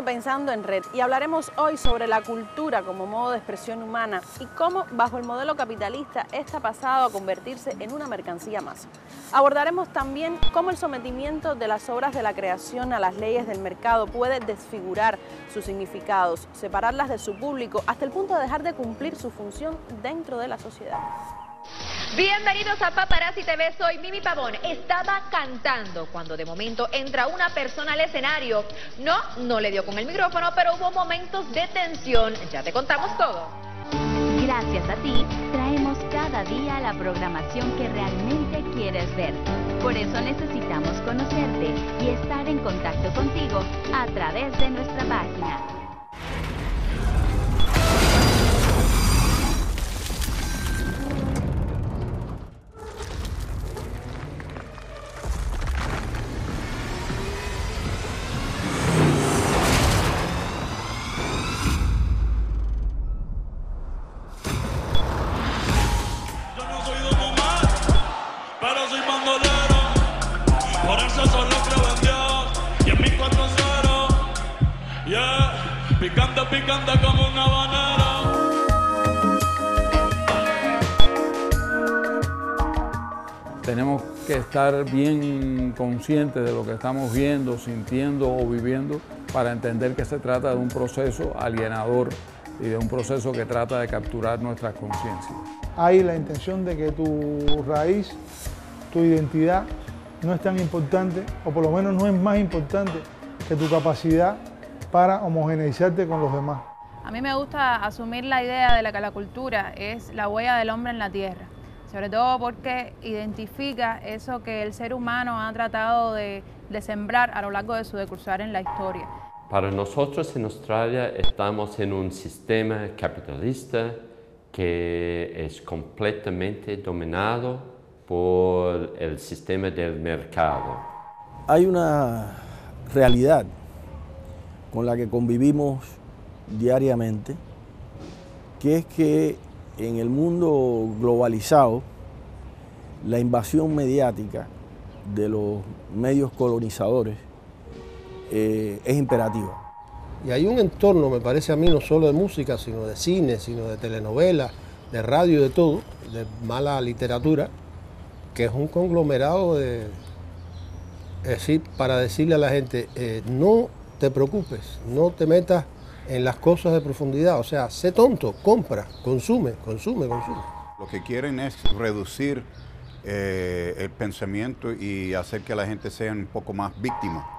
estado pensando en red y hablaremos hoy sobre la cultura como modo de expresión humana y cómo, bajo el modelo capitalista, esta ha pasado a convertirse en una mercancía más. Abordaremos también cómo el sometimiento de las obras de la creación a las leyes del mercado puede desfigurar sus significados, separarlas de su público, hasta el punto de dejar de cumplir su función dentro de la sociedad. Bienvenidos a Paparazzi TV, soy Mimi Pavón. Estaba cantando cuando de momento entra una persona al escenario. No le dio con el micrófono, pero hubo momentos de tensión. Ya te contamos todo. Gracias a ti, traemos cada día la programación que realmente quieres ver. Por eso necesitamos conocerte y estar en contacto contigo a través de nuestra página. Picante como un habanero. Tenemos que estar bien conscientes de lo que estamos viendo, sintiendo o viviendo para entender que se trata de un proceso alienador y de un proceso que trata de capturar nuestras conciencias. Hay la intención de que tu raíz, tu identidad no es tan importante, o por lo menos no es más importante que tu capacidad para homogeneizarte con los demás. A mí me gusta asumir la idea de que la cultura es la huella del hombre en la tierra, sobre todo porque identifica eso que el ser humano ha tratado de sembrar a lo largo de su decursar en la historia. Para nosotros en Australia estamos en un sistema capitalista que es completamente dominado por el sistema del mercado. Hay una realidad con la que convivimos diariamente, que es que en el mundo globalizado, la invasión mediática de los medios colonizadores es imperativa. Y hay un entorno, me parece a mí, no solo de música, sino de cine, sino de telenovelas, de radio, de todo, de mala literatura, que es un conglomerado de... Es decir, para decirle a la gente, no te preocupes, no te metas en las cosas de profundidad, o sea, sé tonto, compra, consume. Lo que quieren es reducir el pensamiento y hacer que la gente sea un poco más víctima.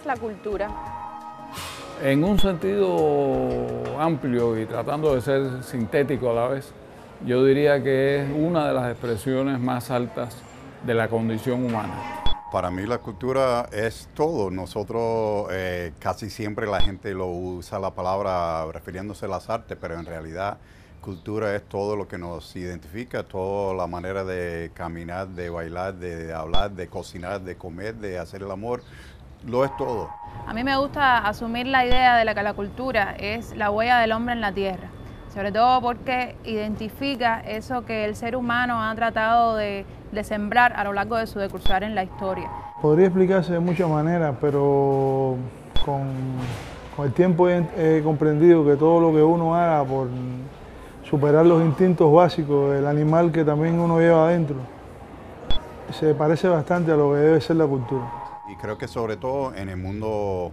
La cultura. En un sentido amplio y tratando de ser sintético a la vez, yo diría que es una de las expresiones más altas de la condición humana. Para mí la cultura es todo. Nosotros casi siempre la gente lo usa la palabra refiriéndose a las artes, pero en realidad cultura es todo lo que nos identifica, toda la manera de caminar, de bailar, de hablar, de cocinar, de comer, de hacer el amor. Lo es todo. A mí me gusta asumir la idea de que la cultura es la huella del hombre en la tierra, sobre todo porque identifica eso que el ser humano ha tratado de sembrar a lo largo de su decursar en la historia. Podría explicarse de muchas maneras, pero con el tiempo he comprendido que todo lo que uno haga por superar los instintos básicos del animal que también uno lleva adentro, se parece bastante a lo que debe ser la cultura. Y creo que sobre todo en el mundo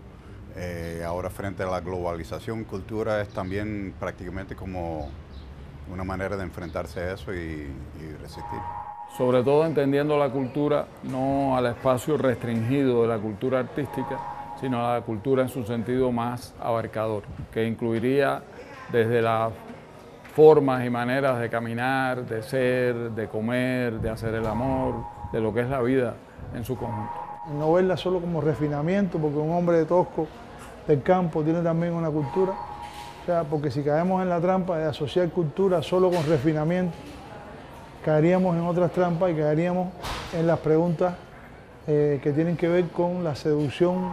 ahora frente a la globalización, cultura es también prácticamente como una manera de enfrentarse a eso y resistir. Sobre todo entendiendo la cultura no al espacio restringido de la cultura artística, sino a la cultura en su sentido más abarcador, que incluiría desde las formas y maneras de caminar, de ser, de comer, de hacer el amor, de lo que es la vida en su conjunto. No verla solo como refinamiento, porque un hombre tosco del campo tiene también una cultura. O sea, porque si caemos en la trampa de asociar cultura solo con refinamiento, caeríamos en otras trampas y caeríamos en las preguntas que tienen que ver con la seducción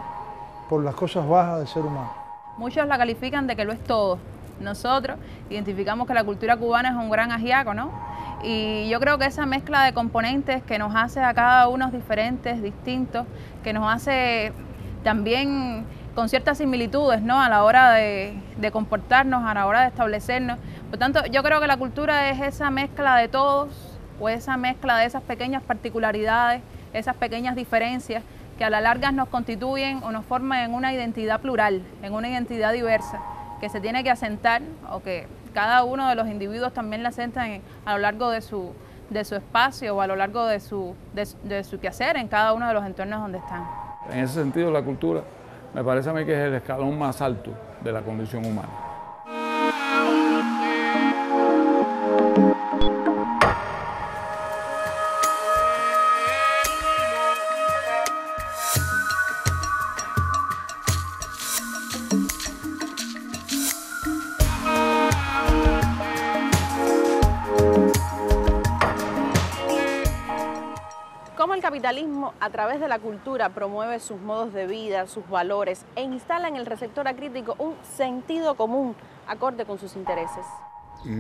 por las cosas bajas del ser humano. Muchos la califican de que lo es todo. Nosotros identificamos que la cultura cubana es un gran ajiaco, ¿no? Y yo creo que esa mezcla de componentes que nos hace a cada uno diferentes, distintos, que nos hace también con ciertas similitudes, ¿no? A la hora de comportarnos, a la hora de establecernos. Por tanto, yo creo que la cultura es esa mezcla de todos, o esa mezcla de esas pequeñas particularidades, esas pequeñas diferencias que a la larga nos constituyen o nos forman en una identidad plural, en una identidad diversa, que se tiene que asentar, o que cada uno de los individuos también la asentan a lo largo de su espacio o a lo largo de su quehacer en cada uno de los entornos donde están. En ese sentido, la cultura me parece a mí que es el escalón más alto de la condición humana. Cómo el capitalismo, a través de la cultura, promueve sus modos de vida, sus valores e instala en el receptor acrítico un sentido común acorde con sus intereses.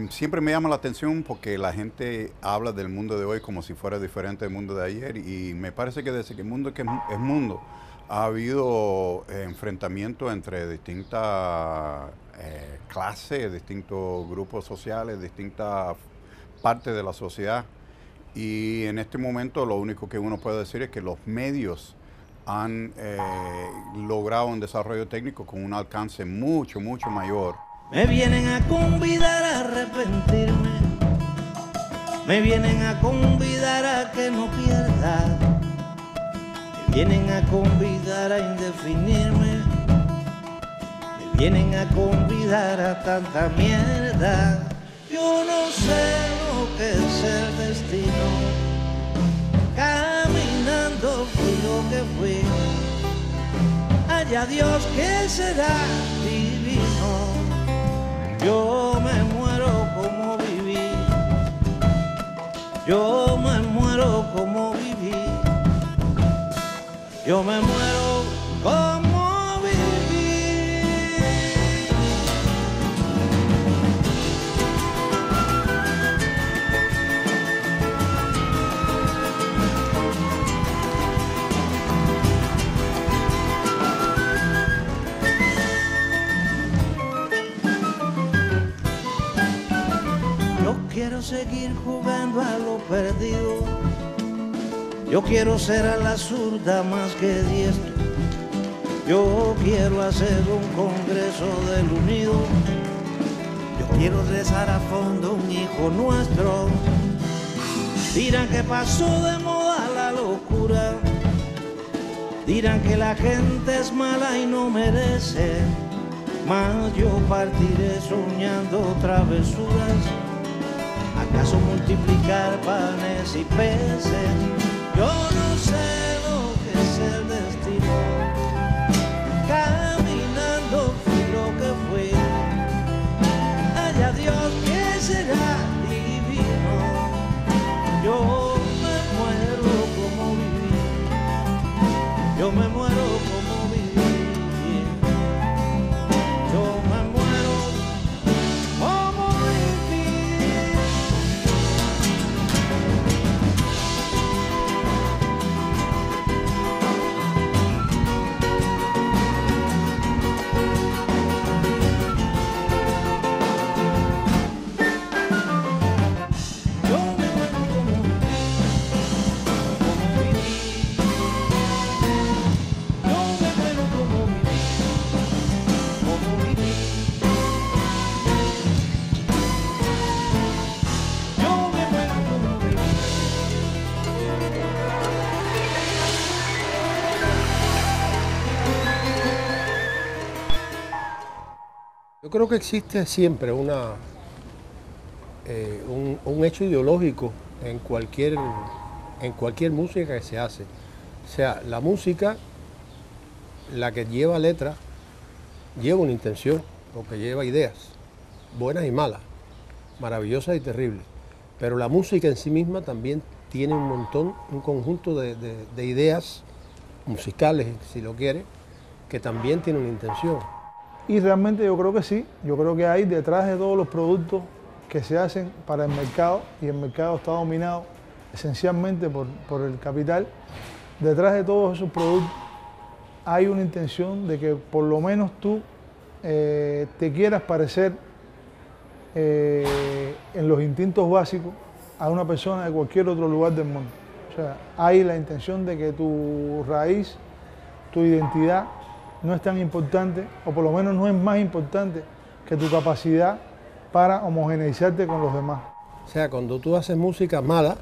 Siempre me llama la atención porque la gente habla del mundo de hoy como si fuera diferente del mundo de ayer, y me parece que desde que el mundo es mundo ha habido enfrentamientos entre distintas clases, distintos grupos sociales, distintas partes de la sociedad. Y en este momento lo único que uno puede decir es que los medios han logrado un desarrollo técnico con un alcance mucho mayor. Me vienen a convidar a arrepentirme, me vienen a convidar a que no pierda, me vienen a convidar a indefinirme, me vienen a convidar a tanta mierda. Yo no sé lo que es el destino, caminando fui lo que fui, haya Dios que será divino. Yo me muero como viví, yo me muero como viví, yo me muero como viví. Quiero seguir jugando a lo perdido, yo quiero ser a la zurda más que diestro, yo quiero hacer un congreso del unido, yo quiero rezar a fondo un hijo nuestro. Dirán que pasó de moda la locura, dirán que la gente es mala y no merece, mas yo partiré soñando travesuras. ¿Acaso multiplicar panes y peces? Yo no sé lo que es el destino, caminando fui lo que fui, haya Dios que será divino. Yo me muero como viví, yo me muero como viví, yo me muero. Yo creo que existe siempre un hecho ideológico en cualquier música que se hace. O sea, la música, la que lleva letra, lleva una intención, porque lleva ideas, buenas y malas, maravillosas y terribles. Pero la música en sí misma también tiene un conjunto de ideas musicales, si lo quiere, que también tiene una intención. Y realmente yo creo que sí, yo creo que hay detrás de todos los productos que se hacen para el mercado, y el mercado está dominado esencialmente por el capital, detrás de todos esos productos hay una intención de que por lo menos tú te quieras parecer en los instintos básicos a una persona de cualquier otro lugar del mundo. O sea, hay la intención de que tu raíz, tu identidad no es tan importante, o por lo menos no es más importante que tu capacidad para homogeneizarte con los demás. O sea, cuando tú haces música mala,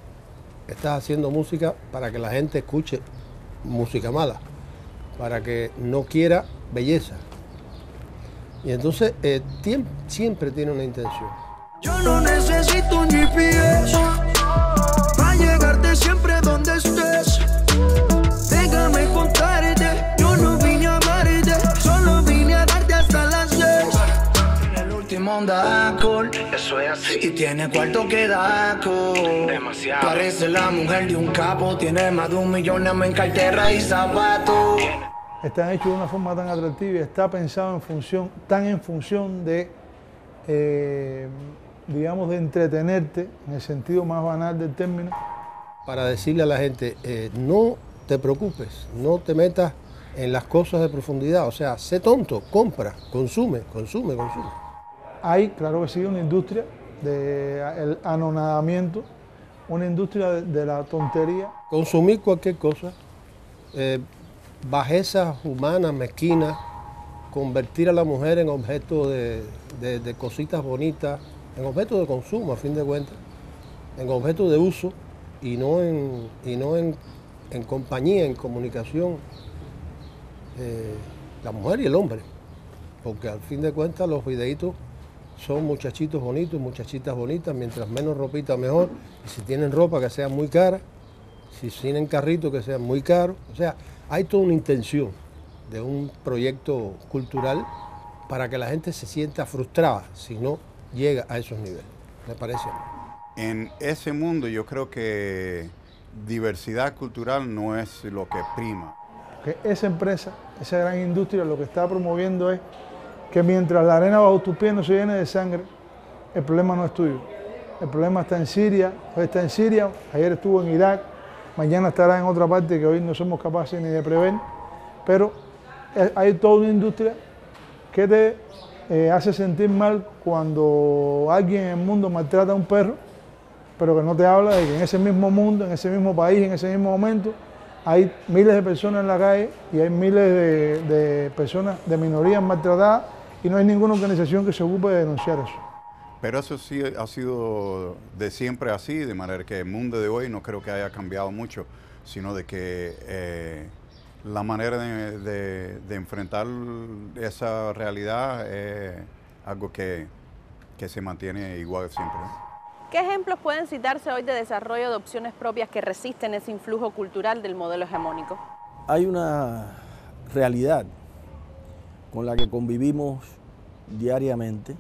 estás haciendo música para que la gente escuche música mala, para que no quiera belleza. Y entonces siempre tiene una intención. Yo no necesito un GPS para llegarte siempre donde estés. Déjame contarte, yo no vine a amarte, solo vine a darte hasta las 10. El último anda alcohol, eso es así. Y tiene cuarto que da con demasiado. Parece la mujer de un capo, tiene más de 1 millón en cartera y zapatos. Está hecho de una forma tan atractiva y está pensado tan en función de, digamos, de entretenerte, en el sentido más banal del término. Para decirle a la gente, no te preocupes, no te metas en las cosas de profundidad, o sea, sé tonto, compra, consume. Hay, claro que sí, una industria del anonadamiento, una industria de la tontería. Consumir cualquier cosa, bajezas humanas, mezquinas, convertir a la mujer en objeto de cositas bonitas, en objeto de consumo a fin de cuentas, en objeto de uso y no en compañía, en comunicación, la mujer y el hombre, porque al fin de cuentas los videitos son muchachitos bonitos, muchachitas bonitas, mientras menos ropita mejor, y si tienen ropa que sea muy cara, si tienen carrito que sea muy caro, o sea, hay toda una intención de un proyecto cultural para que la gente se sienta frustrada si no llega a esos niveles, me parece. En ese mundo yo creo que diversidad cultural no es lo que prima. Que esa empresa, esa gran industria, lo que está promoviendo es que mientras la arena bajo tus pies no se llene de sangre, el problema no es tuyo. El problema está en Siria, hoy está en Siria, ayer estuvo en Irak, mañana estará en otra parte que hoy no somos capaces ni de prever, pero hay toda una industria que te hace sentir mal cuando alguien en el mundo maltrata a un perro, pero que no te habla de que en ese mismo mundo, en ese mismo país, en ese mismo momento, hay miles de personas en la calle y hay miles de personas de minorías maltratadas y no hay ninguna organización que se ocupe de denunciar eso. Pero eso sí ha sido de siempre así, de manera que el mundo de hoy no creo que haya cambiado mucho, sino de que la manera de enfrentar esa realidad es algo que se mantiene igual siempre. ¿Qué ejemplos pueden citarse hoy de desarrollo de opciones propias que resisten ese influjo cultural del modelo hegemónico? Hay una realidad con la que convivimos diariamente,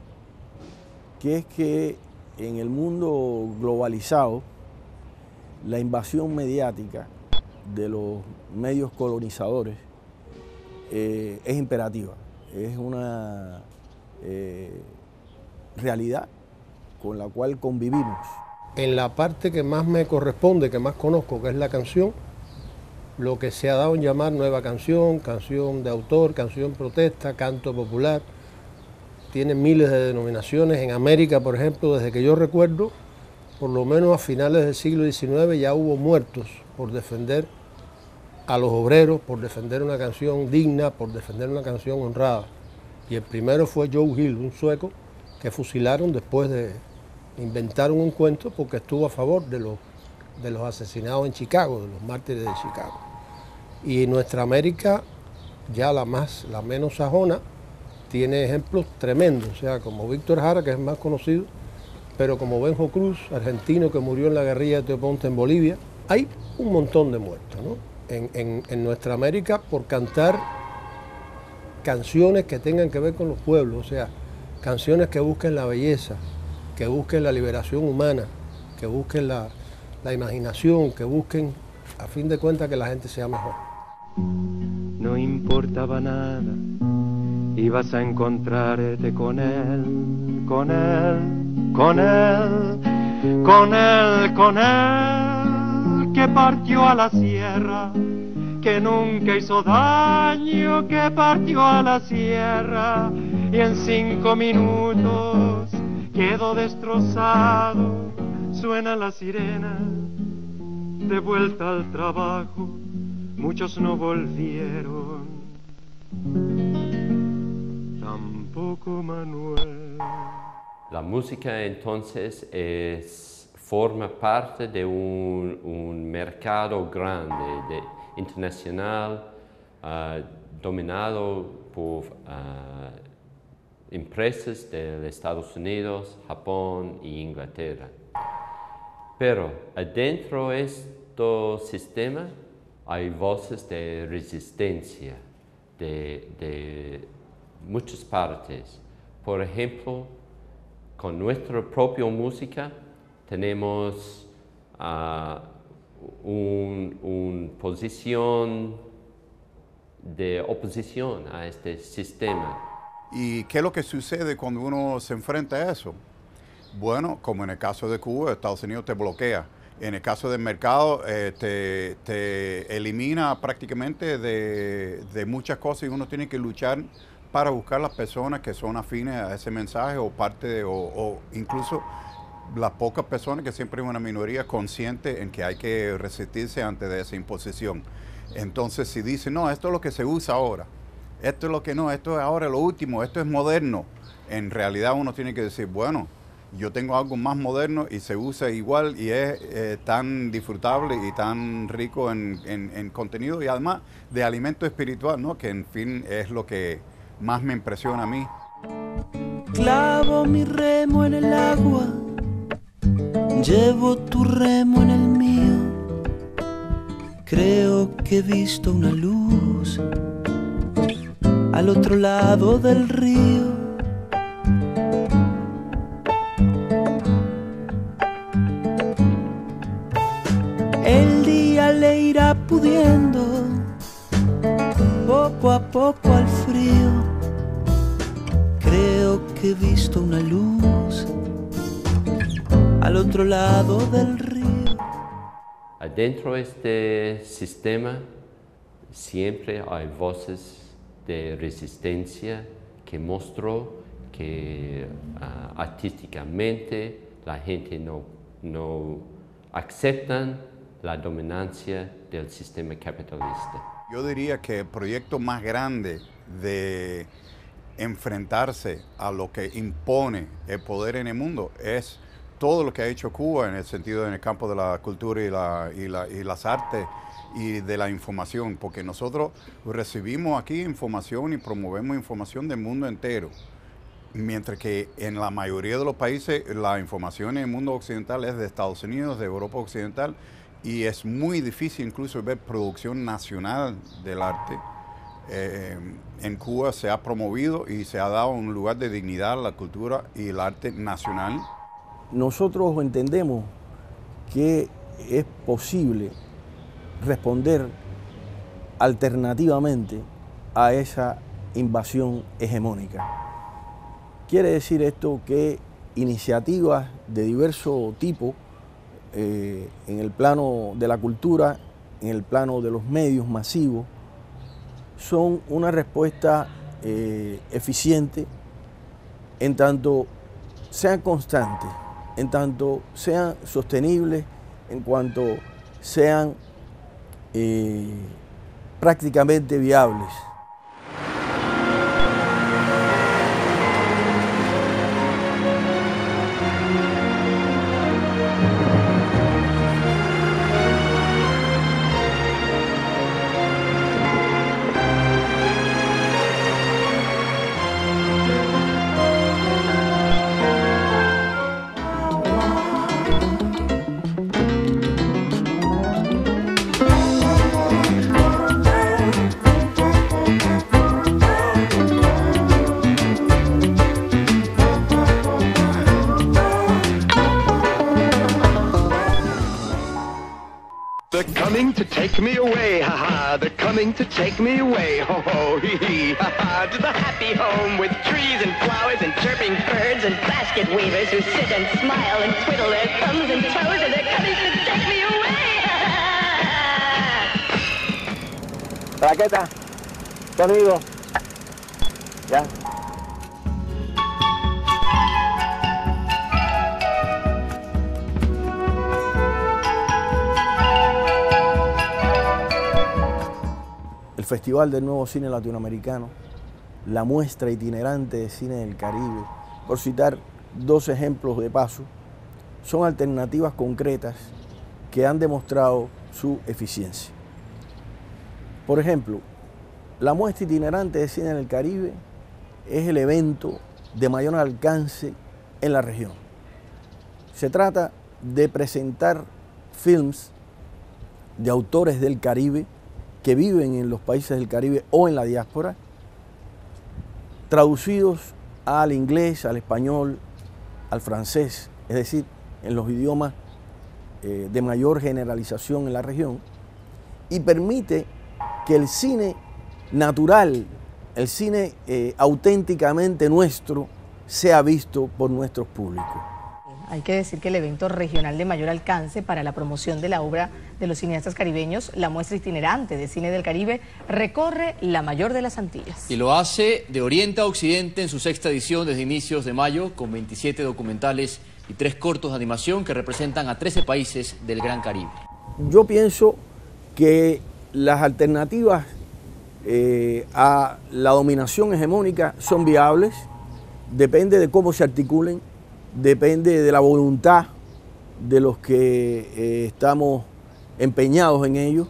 que es que en el mundo globalizado, la invasión mediática de los medios colonizadores es imperativa, es una realidad con la cual convivimos. En la parte que más me corresponde, que más conozco, que es la canción, lo que se ha dado en llamar nueva canción, canción de autor, canción protesta, canto popular, tiene miles de denominaciones. En América, por ejemplo, desde que yo recuerdo, por lo menos a finales del siglo XIX ya hubo muertos por defender a los obreros, por defender una canción digna, por defender una canción honrada. Y el primero fue Joe Hill, un sueco, que fusilaron después de inventaron un cuento porque estuvo a favor de los asesinados en Chicago, de los mártires de Chicago. Y nuestra América, ya la menos sajona, tiene ejemplos tremendos, o sea, como Víctor Jara, que es más conocido, pero como Benjo Cruz, argentino que murió en la guerrilla de Teoponte en Bolivia. Hay un montón de muertos, ¿no? en nuestra América por cantar canciones que tengan que ver con los pueblos, o sea, canciones que busquen la belleza, que busquen la liberación humana, que busquen la imaginación, que busquen, a fin de cuentas, que la gente sea mejor. No importaba nada, ibas a encontrarte con él, con él, con él, con él, con él, que partió a la sierra, que nunca hizo daño, que partió a la sierra y en 5 minutos quedó destrozado. Suena la sirena, de vuelta al trabajo, muchos no volvieron, tampoco Manuel. La música entonces forma parte de un mercado grande, internacional, dominado por empresas de Estados Unidos, Japón e Inglaterra. Pero adentro de este sistema hay voces de resistencia de muchas partes. Por ejemplo, con nuestra propia música tenemos una posición de oposición a este sistema. ¿Y qué es lo que sucede cuando uno se enfrenta a eso? Bueno, como en el caso de Cuba, Estados Unidos te bloquea. En el caso del mercado, te elimina prácticamente de muchas cosas y uno tiene que luchar para buscar las personas que son afines a ese mensaje o incluso las pocas personas, que siempre hay una minoría consciente en que hay que resistirse ante de esa imposición. Entonces, si dicen, no, esto es lo que se usa ahora, esto es lo que no, esto es ahora lo último, esto es moderno, en realidad uno tiene que decir, bueno, yo tengo algo más moderno y se usa igual y es tan disfrutable y tan rico en contenido y además de alimento espiritual, ¿no? Que en fin es lo que más me impresiona a mí. Clavo mi remo en el agua, llevo tu remo en el mío. Creo que he visto una luz al otro lado del río. El día le irá pudiendo poco a poco al frío. Creo que he visto una luz al otro lado del río. Adentro de este sistema siempre hay voces de resistencia que mostró que artísticamente la gente no acepta la dominancia del sistema capitalista. Yo diría que el proyecto más grande de enfrentarse a lo que impone el poder en el mundo es todo lo que ha hecho Cuba en el sentido, en el campo de la cultura y las artes y de la información, porque nosotros recibimos aquí información y promovemos información del mundo entero, mientras que en la mayoría de los países la información en el mundo occidental es de Estados Unidos, de Europa Occidental, y es muy difícil incluso ver producción nacional del arte. En Cuba se ha promovido y se ha dado un lugar de dignidad a la cultura y el arte nacional. Nosotros entendemos que es posible responder alternativamente a esa invasión hegemónica. Quiere decir esto que iniciativas de diverso tipo en el plano de la cultura, en el plano de los medios masivos, son una respuesta eficiente en tanto sean constantes, en tanto sean sostenibles, en cuanto sean prácticamente viables. coming to take me away, ha ha. They're coming to take me away, ho ho, hee hee, ha ha. To the happy home with trees and flowers and chirping birds and basket weavers who sit and smile and twiddle their thumbs and toes, and they're coming to take me away, ha ha. Raqueta, conmigo. Ya. El Festival del Nuevo Cine Latinoamericano, la muestra itinerante de cine del Caribe, por citar dos ejemplos de paso, son alternativas concretas que han demostrado su eficiencia. Por ejemplo, la muestra itinerante de cine del Caribe es el evento de mayor alcance en la región. Se trata de presentar films de autores del Caribe que viven en los países del Caribe o en la diáspora, traducidos al inglés, al español, al francés, es decir, en los idiomas de mayor generalización en la región, y permite que el cine natural, el cine auténticamente nuestro, sea visto por nuestros públicos. Hay que decir que el evento regional de mayor alcance para la promoción de la obra de los cineastas caribeños, la muestra itinerante de cine del Caribe, recorre la mayor de las Antillas. Y lo hace de oriente a occidente en su sexta edición desde inicios de mayo, con 27 documentales y 3 cortos de animación que representan a 13 países del Gran Caribe. Yo pienso que las alternativas a la dominación hegemónica son viables, depende de cómo se articulen, depende de la voluntad de los que estamos empeñados en ello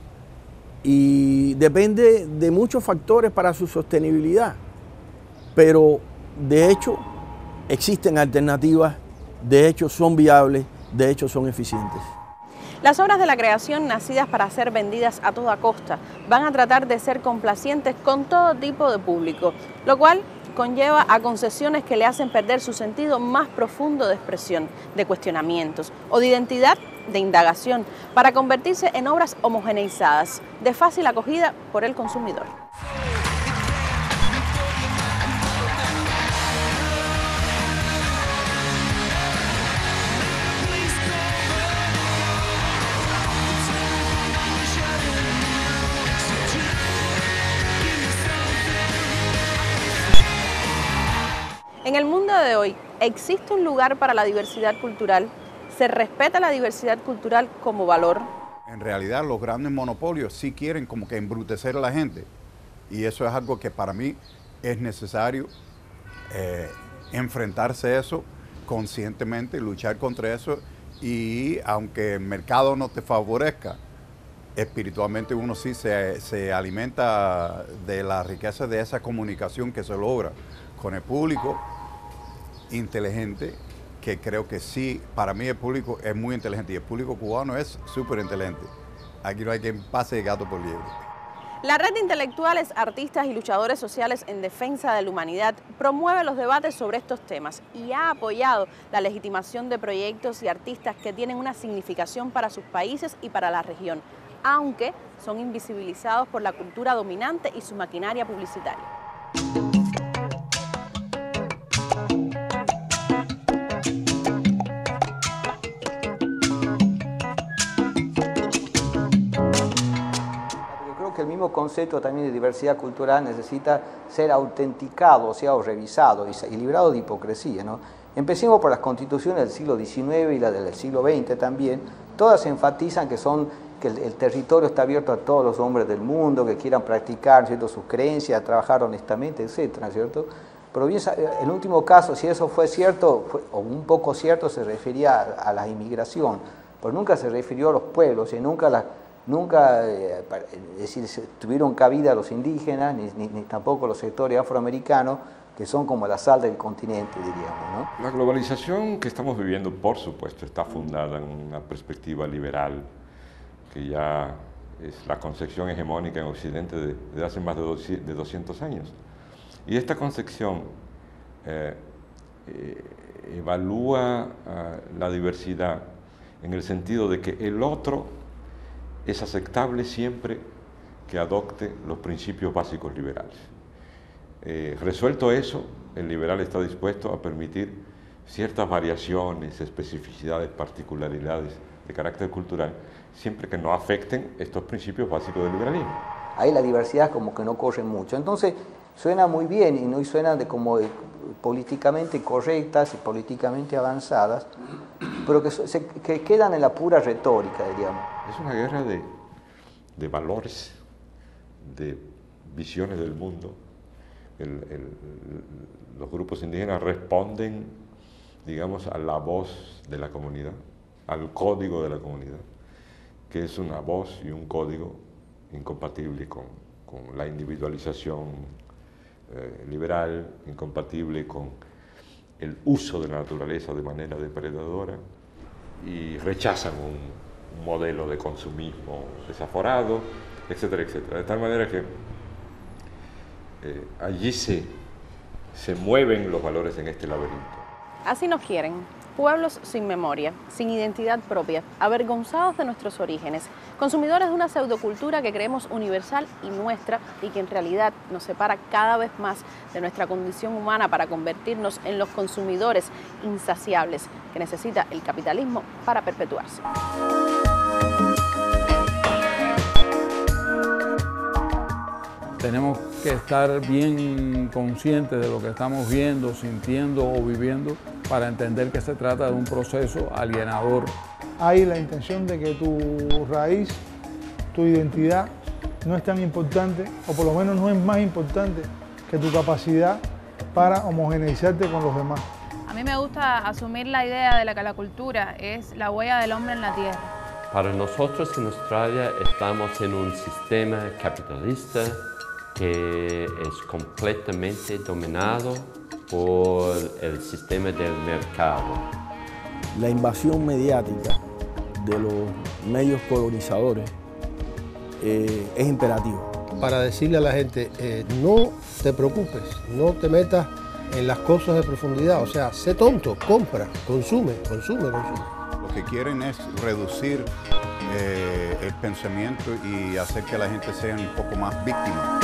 y depende de muchos factores para su sostenibilidad. Pero de hecho existen alternativas, de hecho son viables, de hecho son eficientes. Las obras de la creación, nacidas para ser vendidas a toda costa, van a tratar de ser complacientes con todo tipo de público, lo cual conlleva a concesiones que le hacen perder su sentido más profundo de expresión, de cuestionamientos o de identidad, de indagación, para convertirse en obras homogeneizadas, de fácil acogida por el consumidor. En el mundo de hoy, ¿existe un lugar para la diversidad cultural? ¿Se respeta la diversidad cultural como valor? En realidad, los grandes monopolios sí quieren como que embrutecer a la gente. Y eso es algo que para mí es necesario enfrentarse a eso conscientemente, luchar contra eso. Y aunque el mercado no te favorezca, espiritualmente uno sí se alimenta de la riqueza de esa comunicación que se logra con el público inteligente, que creo que sí, para mí el público es muy inteligente y el público cubano es súper inteligente. Aquí no hay quien pase de gato por liebre. La red de intelectuales, artistas y luchadores sociales en defensa de la humanidad promueve los debates sobre estos temas y ha apoyado la legitimación de proyectos y artistas que tienen una significación para sus países y para la región, aunque son invisibilizados por la cultura dominante y su maquinaria publicitaria. Que el mismo concepto también de diversidad cultural necesita ser autenticado, o sea, o revisado y librado de hipocresía, ¿no? Empecemos por las constituciones del siglo XIX y la del siglo XX también. Todas enfatizan que el territorio está abierto a todos los hombres del mundo que quieran practicar, ¿cierto?, sus creencias, trabajar honestamente, etcétera, ¿cierto? Pero bien, en el último caso, si eso fue cierto, o un poco cierto, se refería a la inmigración, pero nunca se refirió a los pueblos y nunca tuvieron cabida los indígenas, ni tampoco los sectores afroamericanos, que son como la sal del continente, diríamos, ¿no? La globalización que estamos viviendo, por supuesto, está fundada en una perspectiva liberal, que ya es la concepción hegemónica en Occidente de hace más de 200 años. Y esta concepción evalúa la diversidad en el sentido de que el otro es aceptable siempre que adopte los principios básicos liberales. Resuelto eso, el liberal está dispuesto a permitir ciertas variaciones, especificidades, particularidades de carácter cultural, siempre que no afecten estos principios básicos del liberalismo. Ahí la diversidad como que no corre mucho. Entonces suena muy bien y no suena como políticamente correctas y políticamente avanzadas, pero que quedan en la pura retórica, diríamos. Es una guerra de valores, de visiones del mundo. Los grupos indígenas responden, digamos, a la voz de la comunidad, al código de la comunidad, que es una voz y un código incompatible con la individualización liberal, incompatible con el uso de la naturaleza de manera depredadora, y rechazan un modelo de consumismo desaforado, etcétera, etcétera. De tal manera que allí se mueven los valores en este laberinto. Así nos quieren, pueblos sin memoria, sin identidad propia, avergonzados de nuestros orígenes, consumidores de una pseudocultura que creemos universal y nuestra y que en realidad nos separa cada vez más de nuestra condición humana para convertirnos en los consumidores insaciables que necesita el capitalismo para perpetuarse. Tenemos que estar bien conscientes de lo que estamos viendo, sintiendo o viviendo para entender que se trata de un proceso alienador. Hay la intención de que tu raíz, tu identidad no es tan importante, o por lo menos no es más importante que tu capacidad para homogeneizarte con los demás. A mí me gusta asumir la idea de que la cultura es la huella del hombre en la tierra. Para nosotros en Australia estamos en un sistema capitalista que es completamente dominado por el sistema del mercado. La invasión mediática de los medios colonizadores es imperativo. Para decirle a la gente, no te preocupes, no te metas en las cosas de profundidad, o sea, sé tonto, compra, consume. Lo que quieren es reducir el pensamiento y hacer que la gente sea un poco más víctima.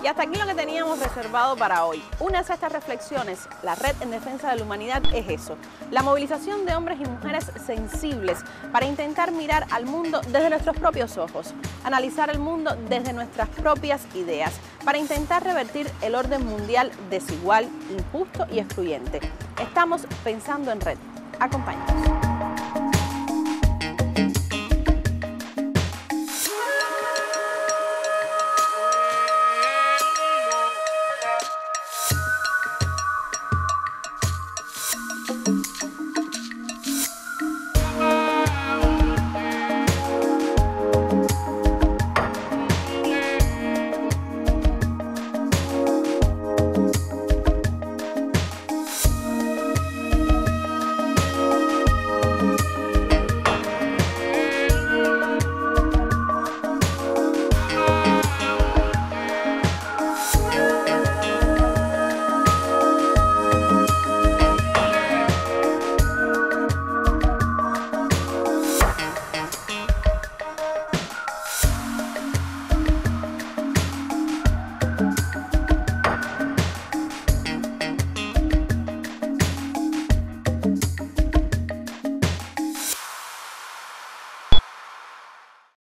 Y hasta aquí lo que teníamos reservado para hoy. Únase a estas reflexiones. La Red en Defensa de la Humanidad es eso, la movilización de hombres y mujeres sensibles para intentar mirar al mundo desde nuestros propios ojos, analizar el mundo desde nuestras propias ideas, para intentar revertir el orden mundial desigual, injusto y excluyente. Estamos pensando en red. Acompáñanos.